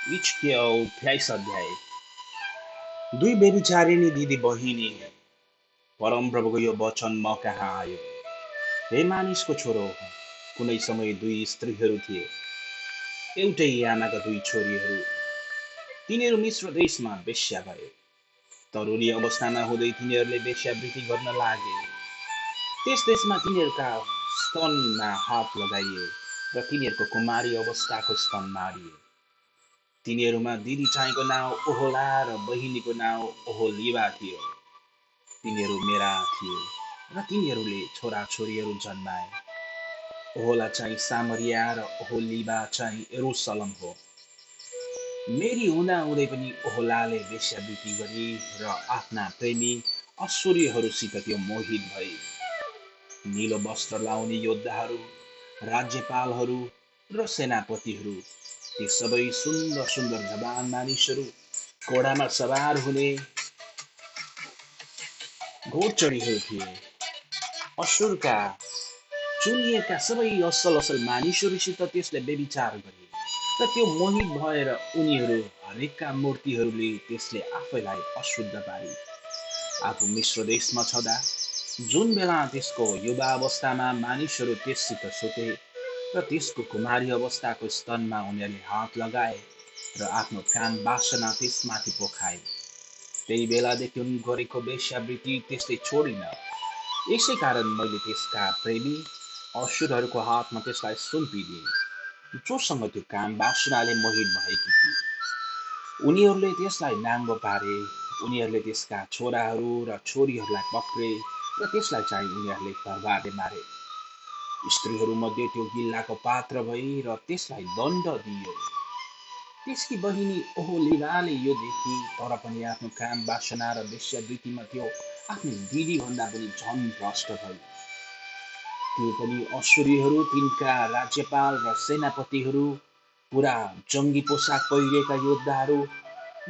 इचक्यो 28 अध्याय। दुई व्यभिचारिणी दिदी बहिनी परमप्रभुको यो वचन म कहाँ आयो। हे मानिसको छोरो, कुनै समय दुई स्त्रीहरू थिए, एउटै आमाका दुई छोरीहरू। तिनीहरू मिश्र देशमा वेश्या भए। तरुणी अवस्थामा हुँदै तिनीहरूले वेश्यावृत्ति गर्न लागे। त्यस देशमा तिनीहरूका स्तनमा हात लगाइए र तिनीहरूको कुमारी अवस्थाको स्तन मारिए। तिनीहरूमा दिदी चाहिँको नाउँ ओहोला र बहिनीको नाउँ ओहोलिबा थियो। तिनीहरू मेरा थिए र तिनीहरूले छोराछोरीहरू जन्माए। ओहोला चाहिँ सामरिया र ओहोलिबा चाहिँ यरुसलम हो। मेरी हुँदाहुँदै पनि ओहोलाले वेश्यावृत्ति गरी र आफ्ना प्रेमी अश्वरीहरूसित त्यो मोहित भई। नीलो वस्त्र लाउने योद्धाहरू, राज्यपालहरू र सेनापतिहरू, ती सबै सुन्दर सुन्दर जवान मानिसहरू, घोडामा सवार हुने घोडचढीहरू थिए। अश्शुरका चुनिएका सबै असल असल मानिसहरूसित त्यसले व्यभिचार गरे र त्यो मोहित भएर उनीहरू हरेकका मूर्तिहरूले त्यसले आफैलाई अशुद्ध पारी। आफू मिश्र देशमा छँदा जुन बेला त्यसको युवा अवस्थामा मानिसहरू त्यससित सुते र त्यसको कुमारी अवस्थाको स्तनमा उनीहरूले हात लगाए र आफ्नो काम वासना त्यसमाथि पोखाए, त्यही बेलादेखि उनी गरेको वेश्यावृत्ति त्यसले छोडिन। यसै कारण मैले त्यसका प्रेमी असुरहरूको हातमा त्यसलाई सुम्पिदिएँ, जोसँग त्यो काम वासनाले मोहित भएकी थिए। उनीहरूले त्यसलाई नाङ्गो पारे, उनीहरूले त्यसका छोराहरू र छोरीहरूलाई पक्रे र त्यसलाई चाहिँ उनीहरूले तरवारले मारे। स्त्रीहरूमध्ये त्यो गिल्लाको पात्र भई र त्यसलाई दण्ड दियो। त्यसकी बहिनी ओहोलिबाले यो देखी, तर पनि आफ्नो काम वासना र वेश्यावृत्तिमा त्यो आफ्नो दिदीभन्दा पनि झन भ्रष्ट भई। त्यो पनि अश्वरीहरू, तिनका राज्यपाल र सेनापतिहरू, पुरा जङ्गी पोसाक पहिरेका योद्धाहरू,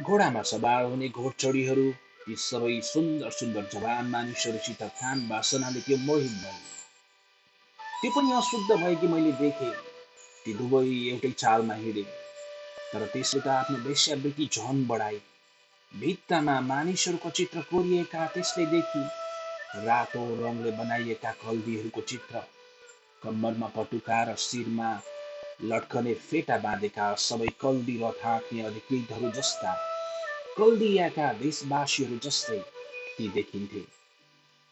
घोडामा सवार हुने घोडचढीहरू, ती सबै सुन्दर सुन्दर जवान मानिसहरूसित काम वासनाले त्यो मोहित भए। त्यो पनि अशुद्ध भएकी मैले देखेँ। ती दुवै एउटै चालमा हिँडे, तर त्यसले त आफ्नो वेश्यावृत्ति झन बढाए। भित्तामा मानिसहरूको चित्र कोरिएका त्यसले देखी, रातो रङले बनाइएका कल्दीहरूको चित्र, कम्मरमा पटुका र शिरमा लट्कने फेटा बाँधेका सबै कल्दी रथ हाँक्ने अधिकृतहरू जस्ता, कल्दियाका देशवासीहरू जस्तै ती देखिन्थे।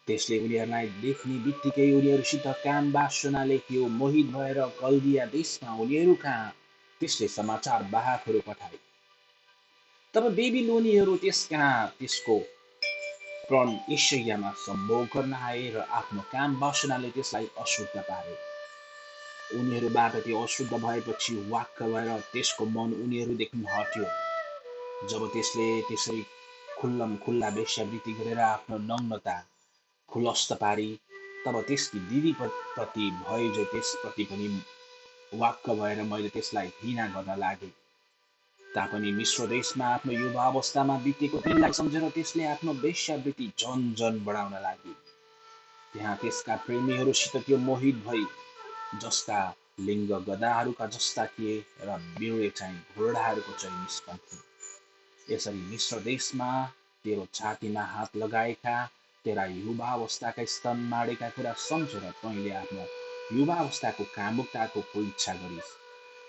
त्यसले उनीहरूलाई देख्ने बित्तिकै उनीहरूसित काम वासनाले त्यो मोहित भएर कल्दिया देशमा उनीहरू कहाँ त्यसले समाचार वाहकहरू पठाए। तब बेबिलोनीहरू त्यस कहाँ त्यसको प्रण यशय्यामा सम्भोग गर्न आए र आफ्नो काम वासनाले त्यसलाई अशुद्ध पारे। उनीहरूबाट त्यो अशुद्ध भएपछि वाक्क भएर त्यसको मन उनीहरूदेखि हट्यो। जब त्यसले त्यसै खुल्लम खुल्ला वेश्यावृत्ति गरेर आफ्नो नग्नता खुलस्त पारी, तब त्यसकी दिदी प्रति भए जो त्यसप्रति पनि वाक्क भएर मैले त्यसलाई घृणा गर्न लागे। तापनि मिश्र देशमा आफ्नो युवा अवस्थामा बितेको दिनलाई सम्झेर त्यसले आफ्नो वेश्यावृत्ति झन झन बढाउन लागे। त्यहाँ त्यसका प्रेमीहरूसित त्यो मोहित भई, जसका लिङ्ग गधाहरूका जस्ता थिए र बिउडे चाहिँ घोडाहरूको चाहिँ निस्कन्थे। यसरी मिश्र देशमा तेरो छातीमा हात लगाएका, तेरा युवा अवस्थाका स्तन माडेका कुरा सम्झेर तैँले आफ्नो युवा अवस्थाको कामुकताको इच्छा गरिस्।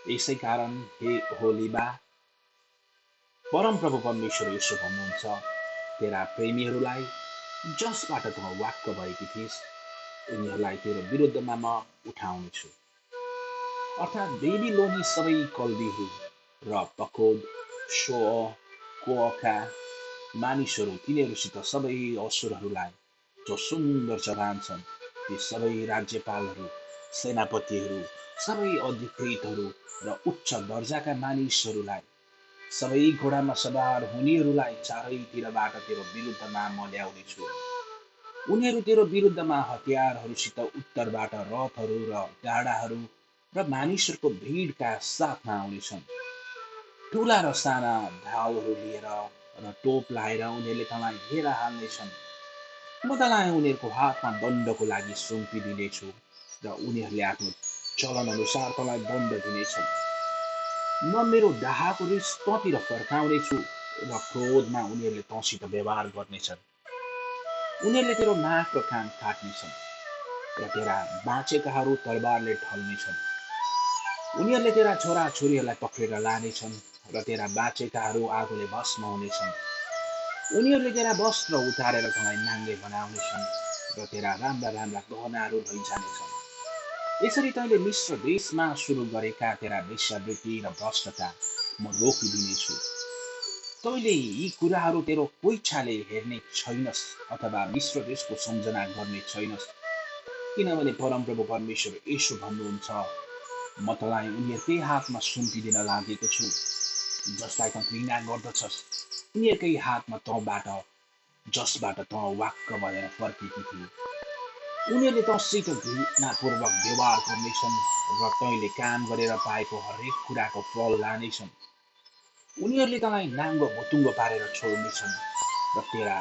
यसै कारण हे होलीबा, परमप्रभु परमेश्वर यसो भन्नुहुन्छ, तेरा प्रेमीहरूलाई जसबाट त वाक्क भएकी थिइस्, उनीहरूलाई तेरो विरुद्धमा म उठाउनेछु। अर्थात् बेबिलोनी सबै कल्दीहरू र पकोद, शो, कोअका मानिसहरू, तिनीहरूसित सबै असुरहरूलाई जो सुन्दर जवान छन्, ती सबै राज्यपालहरू, सेनापतिहरू, सबै अधिकृतहरू र उच्च दर्जाका मानिसहरूलाई, सबै घोडामा सवार हुनेहरूलाई चारैतिरबाट तेरो विरुद्धमा म ल्याउनेछु। उनीहरू तेरो विरुद्धमा हतियारहरूसित उत्तरबाट रथहरू र गाडाहरू र मानिसहरूको भिडका साथमा आउनेछन्। ठुला र साना ढालहरू लिएर र टोप लाएर उनीहरूले तँलाई घेरा हाल्नेछन्। म तँलाई उनीहरूको हातमा दण्डको लागि सुम्पिदिनेछु र उनीहरूले आफ्नो चलन अनुसार तँलाई दण्ड दिनेछन्। म मेरो डाहाको रिस तँतिर फर्काउनेछु र क्रोधमा उनीहरूले तँसित व्यवहार गर्नेछन्। उनीहरूले तेरो नाक र कान काट्नेछन् र तेरा बाँचेकाहरू तरबारले ढल्नेछन्। उनीहरूले तेरा छोरा छोरीहरूलाई पक्रेर लानेछन् र तेरा बाँचेकाहरू आगोले भस्म हुनेछन्। उनीहरूले तेरा वस्त्र उतारेर तँलाई नाङ्गे बनाउनेछन् र तेरा राम्रा राम्रा गहनाहरू लैजानेछन्। यसरी तैँले मिश्र देशमा सुरु गरेका तेरा वेश्यावृत्ति र भ्रष्टता म रोकिदिनेछु। तैँले यी कुराहरू तेरो कोइछाले हेर्ने छैनस् अथवा मिश्र देशको सम्झना गर्ने छैनस्, किनभने परमप्रभु परमेश्वर यसो भन्नुहुन्छ, म तँलाई उनीहरूकै हातमा सुम्पिदिन लागेको छु जसलाई तँ घृणा गर्दछस्, उनीहरूकै हातमा जसबाट तँ वाक्क भएर फर्केकी थिए। उनीहरूले तँसित घृणापूर्वक व्यवहार गर्नेछन् र तैँले काम गरेर पाएको हरेक कुराको फल लानेछन्। उनीहरूले तँलाई नाङ्गो भुतुङ्गो पारेर छोड्नेछन् र तेरा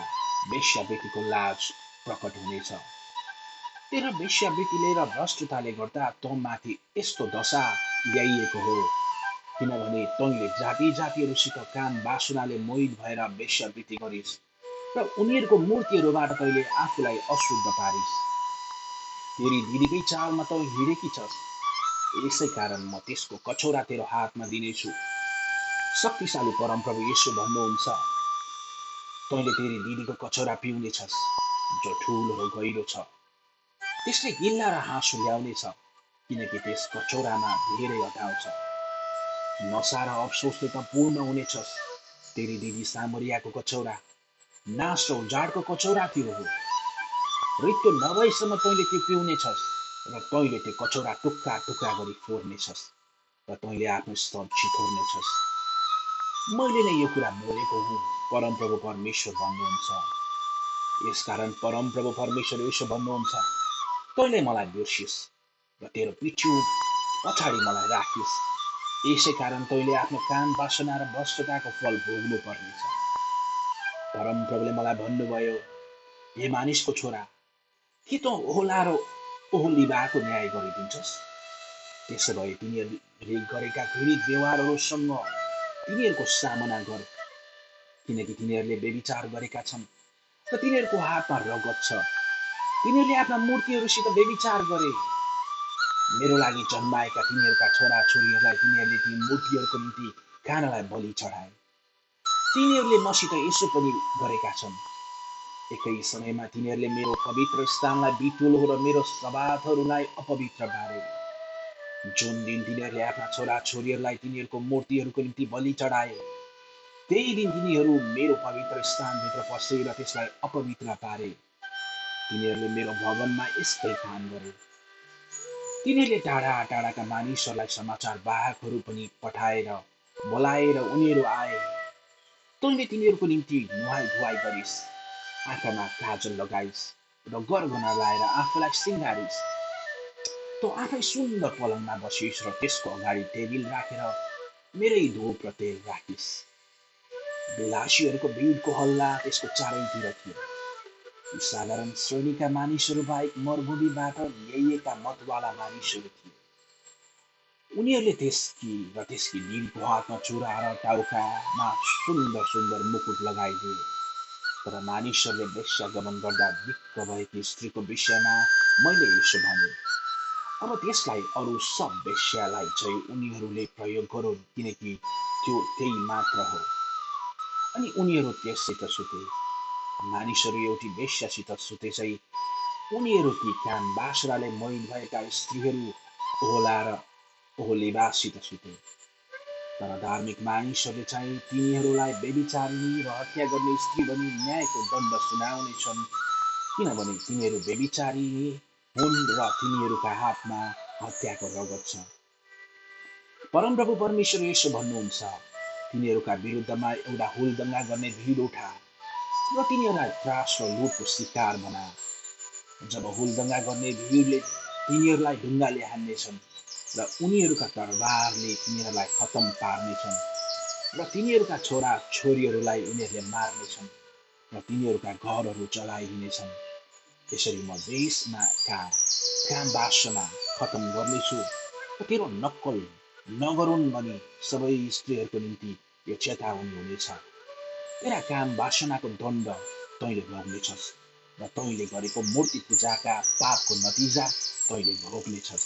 वेश्यावृत्तिको लाज प्रकट हुनेछ। तेरो वेश्यावृत्तिले र भ्रष्टताले गर्दा तँ माथि यस्तो दशा ल्याइएको हो, किनभने तैँले जाति जातिहरूसित काम वासनाले मोहित भएर वेश्यावृत्ति गरिस् र उनीहरूको मूर्तिहरूबाट तैँले आफूलाई अशुद्ध पारिस्। तेरी दिदीकै चालमा तँ हिँडेकी छस्, यसै कारण म त्यसको कचौरा तेरो हातमा दिनेछु। शक्तिशाली परमप्रभु यसो भन्नुहुन्छ, तैँले तेरी दिदीको कचौरा पिउनेछस् जो ठुलो र गहिरो छ। त्यसले गिल्ला र हाँसो ल्याउनेछ, किनकि त्यस कचौरामा धेरै हटाउँछ। नसा र अफसोसले त पूर्ण हुनेछस्। तेरी दिदी सामरियाको कचौरा नाश र उजाडको कचौरा त्यो हो। मृत्यु नभएसम्म तैँले त्यो पिउनेछस् र तैँले त्यो कचौरा टुक्का टुक्का गरी फोर्नेछस् र तैँले आफ्नो स्तन छिथोर्नेछस्। मैले नै यो कुरा बोलेको हुँ, परमप्रभु परमेश्वर भन्नुहुन्छ। यसकारण परमप्रभु परमेश्वर यसो भन्नुहुन्छ, तैँले मलाई बिर्सिस् र तेरो पिठ्यू पछाडि मलाई राखिस्। यसै कारण तैँले आफ्नो काम वासना र भ्रष्टताको फल भोग्नु पर्नेछ। परमप्रभुले मलाई भन्नुभयो, हे मानिसको छोरा, के तँ ओहला र ओहोलिबाको न्याय गरिदिन्छस्? त्यसो भए तिनीहरूले गरेका घृणित व्यवहारहरूसँग तिनीहरूको सामना गर, किनकि तिनीहरूले व्यभिचार गरेका छन् र तिनीहरूको हातमा रगत छ। तिनीहरूले आफ्ना मूर्तिहरूसित व्यभिचार गरे। मेरो लागि जन्माएका तिनीहरूका छोरा छोरीहरूलाई तिनीहरूले ती मूर्तिहरूको निम्ति खानलाई बलि चढाए। तिनीहरूले मसित यसो पनि गरेका छन्, एकै समयमा तिनीहरूले मेरो पवित्र स्थानलाई बितुलो र मेरो सभाहरूलाई अपवित्र पारे। जुन दिन तिनीहरूले आफ्ना छोरा छोरीहरूलाई तिनीहरूको मूर्तिहरूको निम्ति बलि चढाए, त्यही दिन तिनीहरू मेरो पवित्र स्थानभित्र पसे र त्यसलाई अपवित्र पारे। तिनीहरूले मेरो भवनमा यस्तै काम गरे। तिनीहरूले टाढा टाढाका मानिसहरूलाई समाचार वाहकहरू पनि बोलाएर उनीहरू आए। तैँले तिनीहरूको निम्ति नुहाई धुवाई गरिस्, आँखामा काजल लगाइस् र गरगहना लाएर आफूलाई सिँगारिस्। तँ आफै सुन्दर पलङमा बसिस् र त्यसको अगाडि टेबिल राखेर मेरै धूप र तेल राखिस्। विलासीहरूको भिडको हल्ला त्यसको चारैतिर थियो। यी साधारण श्रेणीका मानिसहरू बाहेक मरुभूमिबाट ल्याइएका मतवाला मानिसहरू थिए। उनीहरूले त्यसकी दिदीको हातमा चुरा र टाउकामा सुन्दर सुन्दर मुकुट लगाइदिए। तर मानिसहरूले वेश्यागमन गर्दा दिक्क भएकी स्त्रीको विषयमा मैले यसो भने, अब त्यसलाई अरू सब वेश्यालाई चाहिँ उनीहरूले प्रयोग गरून्, किनकि त्यो त्यही मात्र हो। अनि उनीहरू त्यससित सुते। मानिसहरू एउटी वेश्यासित सुते चाहिँ उनीहरू ती काम वासनाले मोहित भएका स्त्रीहरू ओहला र ओहोलिबासित सुते। तर धार्मिक मानिसहरूले चाहिँ तिनीहरूलाई व्यभिचारिणी र हत्या गर्ने स्त्री भनी न्यायको दण्ड सुनाउनेछन्, किनभने तिनीहरू व्यभिचारिणी हुन् र तिनीहरूका हातमा हत्याको रगत छ। परमप्रभु परमेश्वर यसो भन्नुहुन्छ, तिनीहरूका विरुद्धमा एउटा हुलदङ्गा गर्ने भिड उठा र तिनीहरूलाई त्रास र लुटको शिकार बना। जब हुलदङ्गा गर्ने भिडले तिनीहरूलाई ढुङ्गाले हान्नेछन् र उनीहरूका तरबारले तिनीहरूलाई खतम पार्नेछन् र तिनीहरूका छोरा छोरीहरूलाई उनीहरूले मार्नेछन् र तिनीहरूका घरहरू जलाइदिनेछन्। यसरी म देशमा काम वासना खतम गर्नेछु र तेरो नक्कल नगरून् भनी सबै स्त्रीहरूको निम्ति यो चेतावनी हुनेछ। तेरा काम वासनाको दण्ड तैँले भोग्नेछस् र तैँले गरेको मूर्ति पूजाका पापको नतिजा तैँले भोग्नेछस्।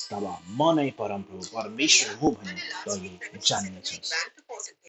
तब म नै परमप्रभु परमेश्वर हुँ भनी तैँले जान्नेछस्।